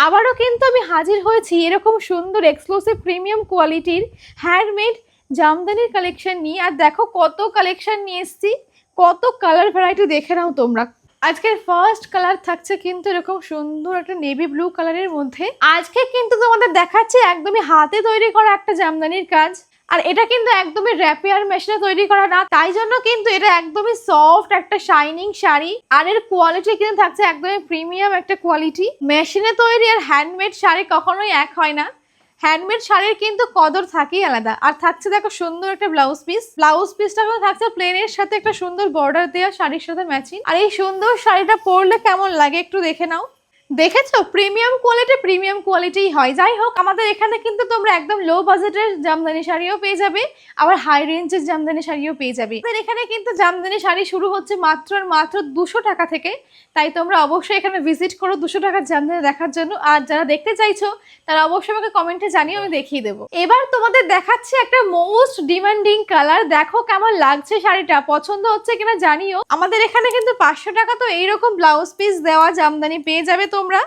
আবারও কিন্তু আমি হাজির হয়েছি এরকম সুন্দর এক্সক্লুসিভ প্রিমিয়াম কোয়ালিটির হ্যান্ডমেড জামদানির কালেকশন নিয়ে। আর দেখো কত কালেকশন নিয়ে এসেছি, কত কালার ভ্যারাইটি দেখে নাও তোমরা। আজকের ফার্স্ট কালার থাকছে কিন্তু এরকম সুন্দর একটা নেভি ব্লু কালারের মধ্যে। আজকে কিন্তু তোমাদের দেখাচ্ছি একদমই হাতে তৈরি করা একটা জামদানির কাজ। আর এটা কিন্তু একদমই র্যাপিয়ার মেশিনে তৈরি করা না, তাই জন্য কিন্তু এটা একদমই সফট একটা শাইনিং শাড়ি। আর এর কোয়ালিটি কিন্তু থাকছে একদমই প্রিমিয়াম একটা কোয়ালিটি। মেশিনে তৈরি আর হ্যান্ডমেড শাড়ি কখনোই এক হয় না, হ্যান্ডমেড শাড়ির কিন্তু কদর থাকেই আলাদা। আর থাকছে দেখো সুন্দর একটা ব্লাউজ পিস, ব্লাউজ পিসটা কিন্তু থাকছে প্লেনের সাথে একটা সুন্দর বর্ডার দেওয়া শাড়ির সাথে ম্যাচিং। আর এই সুন্দর শাড়িটা পরলে কেমন লাগে একটু দেখে নাও। দেখেছো প্রিমিয়াম কোয়ালিটিই হয়। যাই হোক, আমাদের এখানে কিন্তু তোমরা একদম লো বাজেটের জামদানি শাড়িও পেয়ে যাবে, আবার হাই রেঞ্জের জামদানি শাড়িও পেয়ে যাবে। আমাদের এখানে কিন্তু জামদানি শাড়ি শুরু হচ্ছে মাত্র 200 টাকা থেকে, তাই তোমরা অবশ্যই এখানে ভিজিট করো 200 টাকার জামদানি দেখার জন্য। আর যারা দেখতে চাইছো তারা অবশ্যই আমাকে কমেন্টে জানিয়ে আমি দেখিয়ে দেবো। এবার তোমাদের দেখাচ্ছি একটা মোস্ট ডিমান্ডিং কালার। দেখো কেমন লাগছে শাড়িটা, পছন্দ হচ্ছে কিনা জানিও। আমাদের এখানে কিন্তু 500 টাকা তো এইরকম ব্লাউজ পিস দেওয়া জামদানি পেয়ে যাবে তোমরা।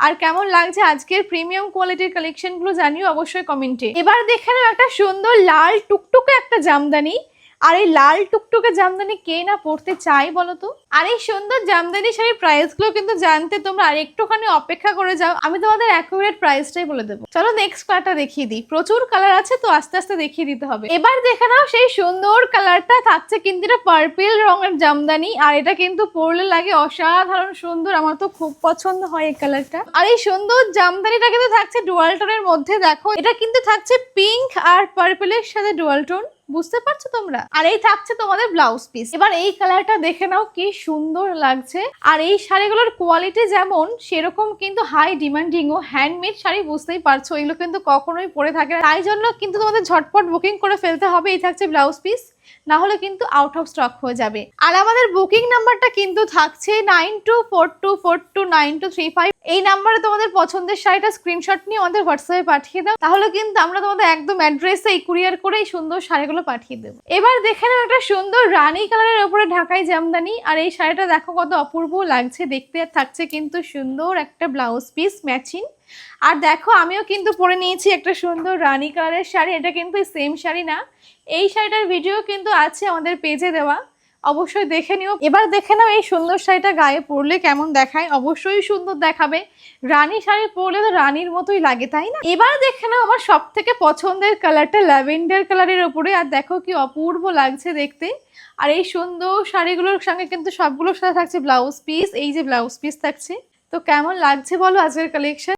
আর কেমন লাগছে আজকের প্রিমিয়াম কোয়ালিটির কালেকশন গুলো জানিও অবশ্যই কমেন্টে। এবার দেখে নাও একটা সুন্দর লাল টুকটুকে একটা জামদানি। আর এই লাল টুকটুকে জামদানি কে না পড়তে চাই বলো তো। আর এই সুন্দর জামদানি শাড়ির প্রাইস গুলো কিন্তু জানতে তোমরা আর একটুখানি অপেক্ষা করে যাও, আমি তোমাদের অ্যাকুরেট প্রাইসটাই বলে দেবো। চলো নেক্সট কালারটা দেখিয়ে দিই, প্রচুর কালার আছে তো আস্তে আস্তে দেখিয়ে দিতে হবে। এবার দেখে নাও সেই সুন্দর কালারটা, থাকছে কিন্তু এটা পার্পল রঙের জামদানি। আর এটা কিন্তু পরলে লাগে অসাধারণ সুন্দর, আমার তো খুব পছন্দ হয় এই কালারটা। আর এই সুন্দর জামদানিটা কিন্তু থাকছে ডুয়াল টোনের মধ্যে। দেখো এটা কিন্তু থাকছে পিঙ্ক আর পার্পলের সাথে ডুয়াল টোন, বুঝতে পারছো তোমরা। আর এই থাকছে তোমাদের ব্লাউজ পিস। এবার এই কালারটা দেখে নাও কি সুন্দর লাগছে। আর এই শাড়িগুলোর কোয়ালিটি যেমন সেরকম কিন্তু হাই ডিমান্ডিং ও হ্যান্ডমেড শাড়ি, বুঝতেই পারছো এগুলো কিন্তু কখনোই পরে থাকে না, তাই জন্য কিন্তু তোমাদের ঝটপট বুকিং করে ফেলতে হবে। এই থাকছে ব্লাউজ পিস, না হলে কিন্তু আউট অফ স্টক হয়ে যাবে। আর আমাদের বুকিং নাম্বারটা কিন্তু থাকছে 9242429235। এই নাম্বারে তোমাদের পছন্দের শাড়িটা স্ক্রিনশট নিয়ে আমাদের হোয়াটসঅ্যাপে পাঠিয়ে দাও, তাহলে কিন্তু আমরা তোমাদের একদম অ্যাড্রেসে এই কুরিয়ার করে এই সুন্দর শাড়িগুলো পাঠিয়ে দেবো। এবার দেখে নাও একটা সুন্দর রানী কালারের উপরে ঢাকাই জামদানি। আর এই শাড়িটা দেখো কত অপূর্ব লাগছে দেখতে। থাকছে কিন্তু সুন্দর একটা ব্লাউজ পিস ম্যাচিং। আর দেখো আমিও কিন্তু পরে নিয়েছি একটা সুন্দর রানী কালারের শাড়ি, এটা কিন্তু সেম শাড়ি না, এই শাড়িটার ভিডিও কিন্তু আছে আমাদের পেজে দেওয়া, অবশ্যই দেখে নিও। এবার দেখে নাও এই সুন্দর শাড়িটা গায়ে পরলে কেমন দেখায়, অবশ্যই সুন্দর দেখাবে। রানী শাড়ি পরলে তো রানীর মতোই লাগে, তাই না। এবার দেখে নাও আমার সব থেকে পছন্দের কালারটা ল্যাভেন্ডার কালারের উপরে। আর দেখো কি অপূর্ব লাগছে দেখতে। আর এই সুন্দর শাড়িগুলোর সঙ্গে কিন্তু সবগুলোর সাথে থাকছে ব্লাউজ পিস, এই যে ব্লাউজ পিস থাকছে। তো কেমন লাগছে বলো আজকের কালেকশন।